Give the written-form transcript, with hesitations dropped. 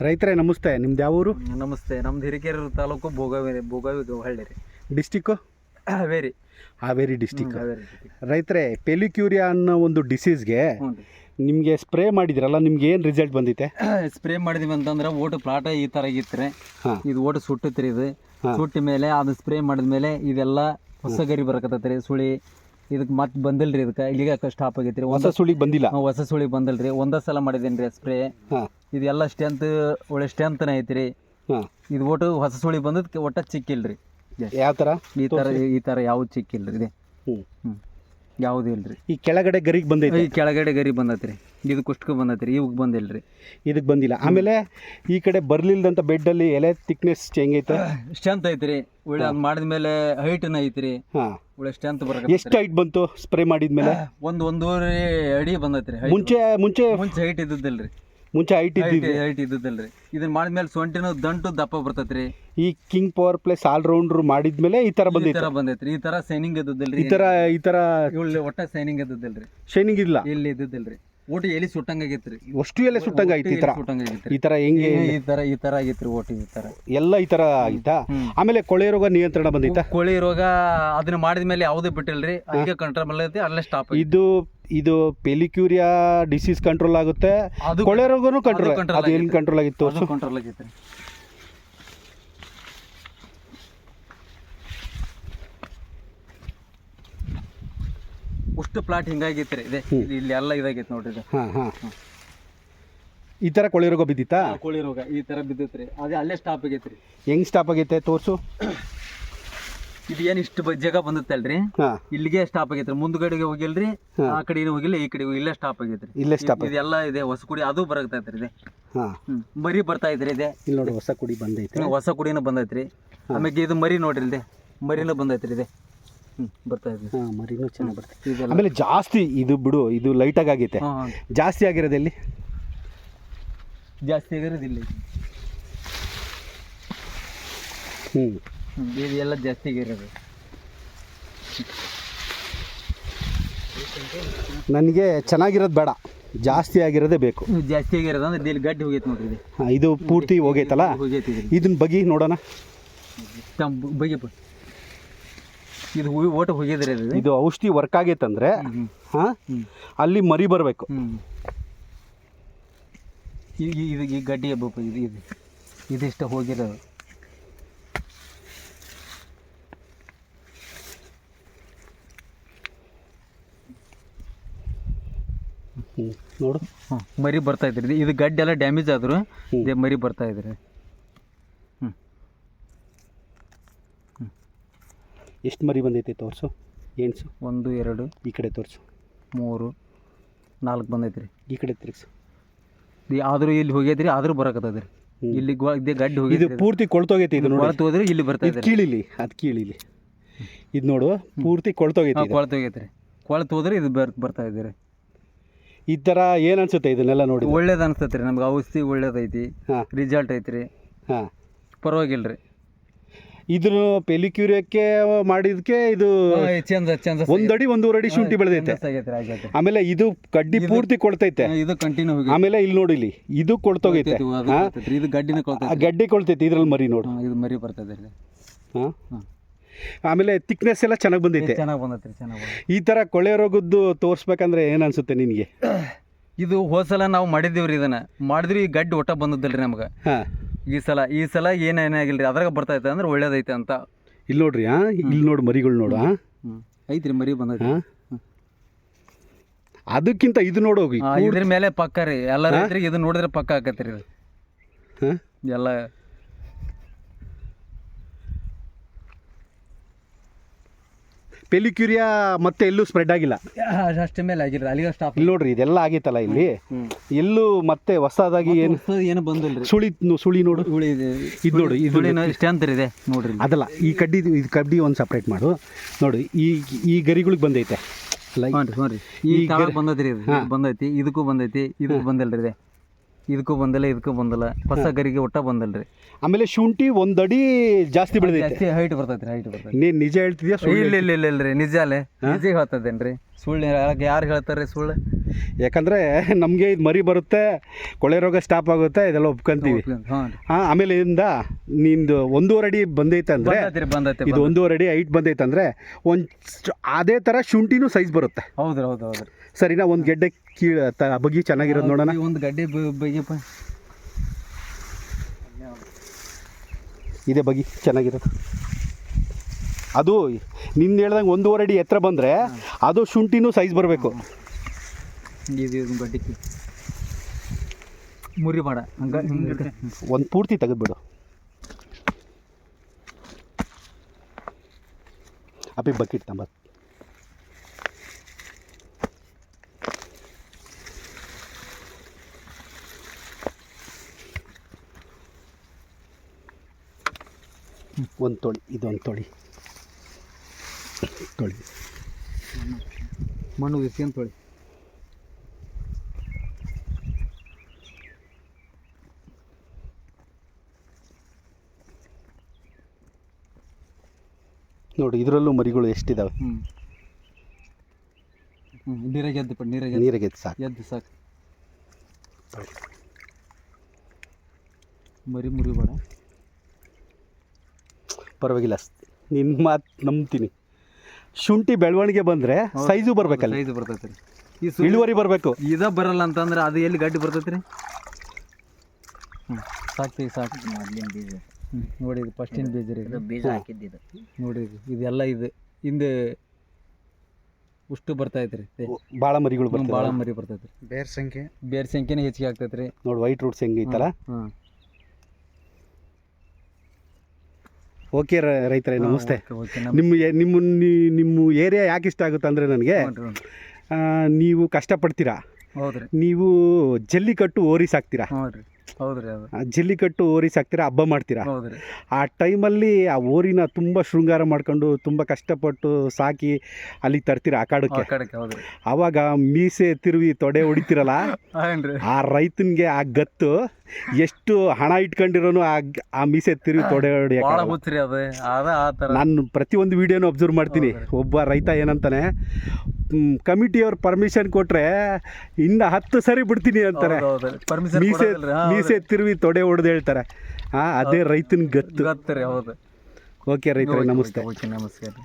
ರೈತರೇ ನಮಸ್ತೆ. ನಿಮ್ದು ಯಾವ ಊರು? ನಮಸ್ತೆ. ನಮ್ದು ಹಿರೇಕೆರೂರು ತಾಲೂಕು ಭೋಗಾವಿ ಹಳ್ಳಿ ರೀ. ಡಿಸ್ಟಿಕ್ಕು? ಹಾವೇರಿ. ಹಾವೇರಿ ಡಿಸ್ಟಿಕ್. ಹಾವೇರಿ. ರೈತರೇ, ಪೆಲಿಕ್ಯೂರಿಯಾ ಅನ್ನೋ ಒಂದು ಡಿಸೀಸ್ಗೆ ಹ್ಞೂ ನಿಮಗೆ ಸ್ಪ್ರೇ ಮಾಡಿದ್ರಲ್ಲ, ನಿಮ್ಗೆ ಏನು ರಿಸಲ್ಟ್ ಬಂದಿತ್ತೆ? ಸ್ಪ್ರೇ ಮಾಡಿದ್ವಿ ಅಂತಂದ್ರೆ ಓಟು ಪ್ಲಾಟ ಈ ಥರ ಆಗಿತ್ತು ರೀ. ಇದು ಓಟು ಸುಟ್ಟತ್ರಿ. ಇದು ಸುಟ್ಟ ಮೇಲೆ ಅದು ಸ್ಪ್ರೇ ಮಾಡಿದ್ಮೇಲೆ ಇದೆಲ್ಲ ಹೊಸ ಗರಿ ಬರಕತ್ತೈತೆ ರೀ. ಸುಳಿ ಇದಕ್ಕೆ ಮತ್ತೆ ಬಂದಿಲ್ಲ ರೀ. ಇದಕ್ಕೆ ಇಲ್ಲಿಗೆ ಸ್ಟಾಪ್ ಆಗೈತೆ ರೀ. ಹೊಸ ಸುಳಿ ಬಂದಿಲ್ಲ. ಹೊಸ ಸುಳಿ ಬಂದಿಲ್ಲ ರೀ. ಒಂದೇ ಸಲ ಮಾಡಿದ್ದೇನೆ ರೀ ಸ್ಪ್ರೇ. ಇದೆಲ್ಲ ಸ್ಟ್ರೆಂತ್ ಒಳ್ಳೆ ಸ್ಟ್ರೆಂತ್ನ ಐತಿ ರೀ. ಇದು ಒಟ್ಟು ಹೊಸ ಸುಳಿ ಬಂದದ್ದು ಒಟ್ಟ ಚಿಕ್ಕಿಲ್ಲ ರೀ. ಯಾವ ಥರ? ಈ ಥರ ಯಾವ್ದು ಚಿಕ್ಕಿಲ್ಲ ರೀ. ಇದೆ ಯಾವುದೂ ಇಲ್ಲ ರೀ. ಈ ಕೆಳಗಡೆ ಗರಿಗೆ ಬಂದೈತೆ? ಈ ಕೆಳಗಡೆ ಗರಿ ಬಂದೈತೆ ರೀ. ಇದು ಕುಷ್ಟಕ್ಕೆ ಬಂದೈತೆ ರೀ. ಇವಾಗ ಬಂದಿಲ್ಲ ರೀ. ಇದಕ್ಕೆ ಬಂದಿಲ್ಲ. ಆಮೇಲೆ ಈ ಕಡೆ ಬರ್ಲಿಲ್ದಂತ ಬೆಡ್ಡಲ್ಲಿ ಎಲೆ ಥಿಕ್ನೆಸ್ ಚೇಂಜ್ ಐತೆ? ಸ್ಟ್ರೆಂತ್ ಐತಿ ರೀ. ಒಳ್ಳೆ ಅದು ಮಾಡಿದ್ಮೇಲೆ ಹೈಟ್ನ ಐತಿ ರೀ. ಒಳ್ಳೆ ಸ್ಟ್ರೆಂತ್ ಬರಕ. ಎಷ್ಟು ಹೈಟ್ ಬಂತು ಸ್ಪ್ರೇ ಮಾಡಿದ್ಮೇಲೆ? ಒಂದೂವರೆ ಅಡಿ ಬಂದೈತೆ ರೀ. ಮುಂಚೆ ಹೈಟ್ ಇದ್ದಿದ್ದಿಲ್ಲ ರೀ. ಮುಂಚೆ ಹೈಟ್ ಇದ್ದಿದ್ದಿಲ್ಲ ರೀ. ಇದನ್ನ ಮಾಡಿದ್ಮೇಲೆ ಸೊಂಟಿನ ದಂಟು ದಪ್ಪ ಬರ್ತೈತೆ ರೀ. ಈ ಕಿಂಗ್ ಪವರ್ ಪ್ಲಸ್ ಆಲ್ರೌಂಡರ್ ಮಾಡಿದ್ಮೇಲೆ ಈ ಥರ ಬಂದೈತೆ ರೀ. ಈ ಥರ ಸೈನಿಂಗ್ ಇದ್ದಿದ್ದಿಲ್ಲ ರೀ. ಈ ಥರ ಒಟ್ಟ ಸೈನಿಂಗ್ ಇದ್ದಿದ್ದಿಲ್ಲ ರೀ. ಶೈನಿಂಗ್ ಇಲ್ಲ, ಇಲ್ಲಿ ಇದ್ದಿದ್ದಿಲ್ಲ ರೀ. ಓಟಿ ಎಲ್ಲಿ ಸುಟ್ಟಂಗಾಗೈತೆ ರೀ. ಅಷ್ಟು ಎಲೆ ಸುಟ್ಟಂಗಾಯ್ತು. ಈ ಥರ ಹೆಂಗೆ? ಈ ಥರ ಆಗೈತೆ ರೀ. ಓಟಿ ಈ ಥರ ಎಲ್ಲ ಈ ಥರ ಆಯ್ತಾ? ಆಮೇಲೆ ಕೊಳೆ ರೋಗ ನಿಯಂತ್ರಣ ಬಂದೈತಾ? ಕೊಳೆ ರೋಗ ಅದನ್ನ ಮಾಡಿದ್ಮೇಲೆ ಯಾವುದೇ ಬಿಟ್ಟಿಲ್ಲ ರೀ. ಹಂಗೆ ಕಂಟ್ರೋಲ್ ಐತಿ. ಅಲ್ಲೇ ಸ್ಟಾಪ್. ಇದು ಪೆಲಿಕ್ಯೂರಿಯಾ ಡಿಸೀಸ್ ಕಂಟ್ರೋಲ್ ಆಗುತ್ತೆ. ಕೊಳೆ ರೋಗನೂ ಕಂಟ್ರೋಲ್. ಅದು ಎಲ್ಲಿ ಕಂಟ್ರೋಲ್ ಆಗಿತ್ತು? ಕಂಟ್ರೋಲ್ ಆಗೈತೆ ರೀ. ಅಷ್ಟು ಪ್ಲಾಟ್ ಹಿಂಗಾಗೈತೆ ರೀ. ಇದೆ ಇಲ್ಲಿ ಎಲ್ಲ ಇದಾಗೈತೆ ನೋಡ್ರಿ. ಇದು ಈ ಥರ ಕೊಳೆ ರೋಗ ಬಿದ್ದಿತ್ತಾ? ಕೊಳೆ ರೋಗ ಈ ಥರ ಬಿದ್ದೈತೆ ರೀ. ಅದೇ ಅಲ್ಲೇ ಸ್ಟಾಪ್ ಆಗೈತೆ ರೀ. ಹೆಂಗ್ ಸ್ಟಾಪ್ ಆಗೈತೆ ತೋರ್ಸು. ಇದು ಏನು ಇಷ್ಟು ಜಾಗ ಬಂದತ್ತಲ್ರಿ, ಇಲ್ಲಿಗೆ ಸ್ಟಾಪ್ ಆಗೈತ್ರಿ. ಮುಂದ್ಗಡೆಗೆ ಹೋಗಿಲ್ರಿ, ಆ ಕಡೆ ಹೋಗಿಲ್ಲ, ಈ ಕಡೆ ಇಲ್ಲೇ ಸ್ಟಾಪ್ ಆಗೈತ್ರಿ. ಇಲ್ಲೇ ಸ್ಟಾಪ್. ಇದೆಲ್ಲ ಇದೆ ಹೊಸ ಕುಡಿ. ಅದು ಬರಕತ್ತೈತ್ರಿ. ಇದೆ ಮರಿ ಬರ್ತಾ ಇದ್ರಿ. ಇದೆ ಇಲ್ಲಿ ನೋಡಿ, ಹೊಸ ಕುಡಿ ಬಂದೈತೆ. ಹೊಸ ಕುಡಿನೂ ಬಂದೈತ್ರಿ. ಆಮೇಲೆ ಇದು ಮರಿ ನೋಡ್ರಿ. ಇದೆ ಮರಿನೂ ಬಂದೈತ್ರಿ. ಇದೆ ಬರ್ತಾ ಇದ್ರಿ. ಮರಿನೂ ಚೆನ್ನಾಗಿ ಬರ್ತೈತೆ. ಆಮೇಲೆ ಜಾಸ್ತಿ ಇದು ಬಿಡು, ಇದು ಲೈಟಾಗಿ ಆಗೈತೆ. ಜಾಸ್ತಿ ಆಗಿರೋದು ಎಲ್ಲಿ? ಜಾಸ್ತಿ ಆಗಿರೋದು ಇಲ್ಲಿ. ಇದೆಲ್ಲ ಜಾಸ್ತಿ ಆಗಿರೋದು. ನನಗೆ ಚೆನ್ನಾಗಿರೋದು ಬೇಡ, ಜಾಸ್ತಿ ಆಗಿರೋದೇ ಬೇಕು. ಜಾಸ್ತಿ ಆಗಿರೋದು ಅಂದ್ರೆ ಇಲ್ಲಿ ಗಡ್ಡಿ ಹೋಗೈತೆ ನೋಡ್ರಿ. ಇದು ಪೂರ್ತಿ ಹೋಗೈತಲ್ಲ. ಹೋಗೈತಿ. ಇದನ್ನ ಬಗಿ ನೋಡೋಣ. ಬಗಿಪ್ಪ. ಇದು ಓಟ ಹೋಗಿದ್ರಿ. ಇದು ಔಷಧಿ ವರ್ಕ್ ಆಗೈತಂದ್ರೆ ಅಲ್ಲಿ ಮರಿ ಬರಬೇಕು. ಇದು ಈ ಗಡ್ಡಿ ಹಬ್ಬ ಇದಿಷ್ಟ ಹೋಗಿರೋದು. ನೋಡು, ಮರಿ ಬರ್ತಾ ಇದ್ರಿ. ಇದು ಗಡ್ಡೆ ಎಲ್ಲ ಡ್ಯಾಮೇಜ್ ಆದ್ರು ಇದೇ ಮರಿ ಬರ್ತಾ ಇದ್ರಿ. ಎಷ್ಟು ಮರಿ ಬಂದೈತೆ ತೋರಿಸು. ಎಣ್ಸು. 1 2 ಈ ಕಡೆ ತೋರಿಸು. 3 4 ಬಂದೈತ್ರಿ. ಈ ಕಡೆ ತಿರ್ಗಿಸು. ಆದ್ರೂ ಇಲ್ಲಿ ಹೋಗೈತ್ರಿ. ಆದ್ರೂ ಬರಕತ್ತದ್ರಿ. ಇಲ್ಲಿ ಇದೇ ಗಡ್ಡೆ ಹೋಗಿ ಇದು ಪೂರ್ತಿ ಕೊಳ್ತೋಗೈತೆ. ಇದು ಕೊಳ್ತೋದ್ರೆ ಇಲ್ಲಿ ಬರ್ತಾ ಇದೆ. ಕೀಳಿಲಿ, ಅದು ಕೀಳಿಲಿ. ಇದು ನೋಡು, ಪೂರ್ತಿ ಕೊಳ್ತೋಗೈತೆ. ಕೊಳ್ತೋಗೈತ್ರಿ. ಕೊಳ್ತೋದ್ರೆ ಇದು ಬರ್ತಾ ಇದ್ದೀರಿ. ಈ ಥರ ಏನು ಅನ್ಸುತ್ತೆ ಇದನ್ನೆಲ್ಲ ನೋಡಿ? ಒಳ್ಳೇದು ಅನ್ಸ್ತೈತೆ ರೀ. ನಮ್ಗೆ ಔಷಧಿ ಒಳ್ಳೇದೈತಿ. ರಿಸಲ್ಟ್ ಐತ್ರಿ. ಪರವಾಗಿಲ್ಲ ರೀ. ಇದನ್ನು ಪೆಲಿಕ್ಯೂರಿಯಾಕ್ಕೆ ಮಾಡಿದಕ್ಕೆ ಇದು ಚೇಂಜ್ 1 ಅಡಿ 1.5 ಅಡಿ ಶುಂಠಿ ಬೆಳೆದೈತೆ. ಆಮೇಲೆ ಇದು ಕಡ್ಡಿ ಪೂರ್ತಿ ಕೊಳ್ತೈತೆ. ಇದು ಕಂಟಿನ್ಯೂ. ಆಮೇಲೆ ಇಲ್ಲಿ ನೋಡಿಲಿ, ಇದು ಕೊಳ್ತೋಗೈತೆ. ಇದು ಗಡ್ಡಿನ ಗಡ್ಡಿ ಕೊಳ್ತೈತೆ. ಇದ್ರಲ್ಲಿ ಮರಿ ನೋಡು. ಇದು ಮರಿ ಬರ್ತದೆ. ಆಮೇಲೆ ಥಿಕ್ನೆಸ್ ಎಲ್ಲ ಚೆನ್ನಾಗಿ ಬಂದೈತೆ. ಈ ಥರ ಕೊಳೆ ರೋಗದ್ದು ತೋರಿಸ್ಬೇಕಂದ್ರೆ ಏನು ಅನ್ಸುತ್ತೆ ನಿನಗೆ? ಇದು ಹೋದ್ಸಲ ನಾವು ಮಾಡಿದ್ದೀವ್ರಿ. ಇದನ್ನ ಮಾಡಿದ್ರಿ. ಈ ಗಡ್ಡಿ ಒಟ್ಟ ಬಂದದ್ದಲ್ರಿ ನಮ್ಗೆ. ಈ ಸಲ ಏನೇನಾಗಿಲ್ರಿ. ಅದ್ರಾಗ ಬರ್ತೈತೆ ಅಂದ್ರೆ ಒಳ್ಳೇದೈತೆ ಅಂತ. ಇಲ್ಲಿ ನೋಡ್ರಿ. ಇಲ್ಲಿ ನೋಡು, ಮರಿಗಳು ನೋಡು. ಐತ್ರಿ ಮರಿ ಬಂದೈತಿ. ಅದಕ್ಕಿಂತ ಇದು ನೋಡೋಗಿ ಇದ್ರ ಮೇಲೆ ಪಕ್ಕ ರೀ. ಎಲ್ಲ ರೈತರಿಗೆ ಇದು ನೋಡಿದ್ರೆ ಪಕ್ಕ ಆಕತ್ರಿ. ಎಲ್ಲ ಪೆಲಿಕ್ಯೂರಿಯಾ ಮತ್ತೆ ಎಲ್ಲೂ ಸ್ಪ್ರೆಡ್ ಆಗಿಲ್ಲ. ಅಷ್ಟೇ ಮೇಲೆ ಆಗಿಲ್ಲ. ಅಲ್ಲಿಗೆ ಸ್ಟಾಪ್. ಇಲ್ಲಿ ನೋಡ್ರಿ, ಇದೆಲ್ಲ ಆಗೈತಲ್ಲ ಇಲ್ಲಿ. ಎಲ್ಲೂ ಮತ್ತೆ ಹೊಸದಾಗಿ ಏನು ಬಂದಿಲ್ಲ. ಸುಳಿ ನೋಡು. ಇದು ನೋಡಿ, ಇದು ಸ್ಟ್ರೆಂತ್ ಇದೆ ನೋಡ್ರಿ. ಅದಲ್ಲ, ಈ ಕಡ್ಡಿ ಒಂದು ಸಪ್ರೇಟ್ ಮಾಡು. ನೋಡಿ, ಈ ಗರಿಗಳಿಗೆ ಬಂದೈತೆ. ಈ ತಳ ಬಂದೈತಿ. ಬಂದೈತಿ. ಇದಕ್ಕೂ ಬಂದೈತಿ. ಇದಕ್ಕೂ ಬಂದಿಲ್ರಿ. ಇದೆ ಇದಕ್ಕೂ ಬಂದಿಲ್ಲ, ಇದಕ್ಕೂ ಬಂದಿಲ್ಲ. ಹೊಸ ಗರಿಗೆ ಒಟ್ಟ ಬಂದಲ್ರಿ. ಆಮೇಲೆ ಶುಂಠಿ 1 ಅಡಿ ಜಾಸ್ತಿ ಬೆಳೆದೈತೆ. ಹೈಟ್ ಬರ್ತೈತ್ರಿ. ಹೈಟ್ ಬರ್ತೈತಿ. ನೀನು ನಿಜ ಹೇಳ್ತಿದ್ಯಾ? ಇಲ್ಲ ಇಲ್ರಿ. ನಿಜ ಹೇಳ್ತದೇನ್ರಿ. ಸುಳ್ಳು ಯಾರು ಹೇಳ್ತಾರೆ ಸುಳ್ಳು? ಯಾಕಂದರೆ ನಮಗೆ ಇದು ಮರಿ ಬರುತ್ತೆ, ಕೊಳೆ ರೋಗ ಸ್ಟಾಪ್ ಆಗುತ್ತೆ, ಇದೆಲ್ಲ ಒಪ್ಕೊಂತೀವಿ. ಹಾಂ, ಆಮೇಲೆ ಇಂದ ನಿಂದು 1.5 ಅಡಿ ಬಂದೈತೆ ಅಂದರೆ, ಇದು 1.5 ಅಡಿ ಹೈಟ್ ಬಂದೈತೆ ಅಂದರೆ ಅದೇ ಥರ ಶುಂಠಿನೂ ಸೈಜ್ ಬರುತ್ತೆ. ಹೌದು ಹೌದು ಹೌದು. ಸರಿನಾ? ಒಂದು ಗೆಡ್ಡೆ ಬಗ್ಗಿ ಚೆನ್ನಾಗಿರೋದು ನೋಡೋಣ. ಒಂದು ಗಡ್ಡೆ ಬಗ್ಗಿಪ್ಪ, ಇದೇ ಬಗ್ಗಿ ಚೆನ್ನಾಗಿರೋದು. ಅದು ನಿನ್ನ ಹೇಳ್ದಂಗೆ 1.5 ಅಡಿ ಎತ್ತರ ಬಂದರೆ ಅದು ಶುಂಠಿನೂ ಸೈಜ್ ಬರಬೇಕು. ಇದು ಗಡ್ಡಿಕ್ಕಿ ಮುರಿ ಮಾಡ ಒಂದು ಪೂರ್ತಿ ತೆಗೆದ್ಬಿಡು. ಅಪ್ಪಿ ಬಕೆಟ್ ನಂಬರ್. ಒಂದು ತೊಳಿ, ಇದೊಂದು ತೊಳಿ ಮಣ್ಣು ಇಸ್ಕೊಂಡು ತೊಳಿ. ನೋಡಿ, ಇದರಲ್ಲೂ ಮರಿಗಳು ಎಷ್ಟಿದಾವೆ. ನೀರಾಗೆ ಎದ್ದು ನೀರಾಗೆ ಎದ್ದು ಸಾಕು. ಎದ್ದು ಸಾಕು. ಮರಿ ಬೇಡ, ಪರವಾಗಿಲ್ಲ. ನಿನ್ನ ಮಾತು ನಂಬ್ತೀನಿ. ಶುಂಠಿ ಬೆಳವಣಿಗೆ ಬಂದರೆ ಸೈಜು ಬರ್ಬೇಕಲ್ಲ, ಸೈಜು ಬರ್ತೈತೆ ರೀ. ಇಳುವರಿ ಬರಬೇಕು. ಇದ ಬರಲ್ಲ ಅಂತಂದ್ರೆ ಅದು ಎಲ್ಲಿ ಗಡ್ಡಿ ಬರ್ತೈತೆ ರೀ. ಸಾಕು. ನೋಡಿ, ಇದು ಫಸ್ಟಿನ ಬೀಜ ರೀ. ಬೀಜ ಹಾಕಿದ್ದು ನೋಡಿ, ಇದೆಲ್ಲ ಇದು ಹಿಂದೆ ಉಷ್ಟು ಬರ್ತೈತೆ ರೀ. ಭಾಳ ಮರಿಗಳು ಬರ್ತವೆ, ಭಾಳ ಮರಿ ಬರ್ತೈತೆ ರೀ. ಬೇರ್ ಸಂಖ್ಯೆನೇ ಹೆಚ್ಚಿಗೆ ಆಗ್ತೈತೆ ರೀ. ನೋಡಿ, ವೈಟ್ ರೂಟ್ಸ್ ಹೆಂಗೈತಲ್ಲ. ಓಕೆ ರೈತರೇ, ನಮಸ್ತೆ. ನಿಮ್ಮ ಏರಿಯಾ ಯಾಕೆ ಇಷ್ಟ ಆಗುತ್ತೆ ಅಂದರೆ ನನಗೆ, ನೀವು ಕಷ್ಟಪಡ್ತೀರಾ. ಹೌದ್ರಿ. ನೀವು ಜಲ್ಲಿಕಟ್ಟು ಓರಿ ಸಾಕ್ತೀರಾ. ಹೌದ್ರಿ. ಜಲ್ಲಿಕಟ್ಟು ಓರಿ ಸಾಕ್ತೀರಾ, ಹಬ್ಬ ಮಾಡ್ತೀರಾ. ಆ ಟೈಮಲ್ಲಿ ಆ ಓರಿನ ತುಂಬ ಶೃಂಗಾರ ಮಾಡ್ಕೊಂಡು ತುಂಬ ಕಷ್ಟಪಟ್ಟು ಸಾಕಿ ಅಲ್ಲಿಗೆ ತರ್ತೀರಾ ಅಖಾಡಕ್ಕೆ. ಆವಾಗ ಮೀಸೆ ತಿರುವಿ ತೊಡೆ ಹೊಡಿತೀರಲ್ಲ, ಆ ರೈತನಿಗೆ ಆ ಗತ್ತು ಎಷ್ಟು ಹಣ ಇಟ್ಕೊಂಡಿರೋನು ಆ ಮೀಸೆ ತಿರುವಿ ತೊಡೆ ಹೊಡಿಯೋಕೆ. ನಾನು ಪ್ರತಿಯೊಂದು ವಿಡಿಯೋನು ಅಬ್ಸರ್ವ್ ಮಾಡ್ತೀನಿ. ಒಬ್ಬ ರೈತ ಏನಂತಾನೆ, ಕಮಿಟಿಯವ್ರು ಪರ್ಮಿಷನ್ ಕೊಟ್ಟರೆ ಇನ್ನು 10 ಸರಿ ಬಿಡ್ತೀನಿ ಅಂತಾರೆ. ಮೀಸೆ ತಿರುವಿ ತೊಡೆ ಹೊಡೆದು ಹೇಳ್ತಾರೆ. ಅದೇ ರೈತನ ಗತ್ತು. ಹೌದು. ಓಕೆ ರೈತರೇ, ನಮಸ್ತೆ. ನಮಸ್ಕಾರ.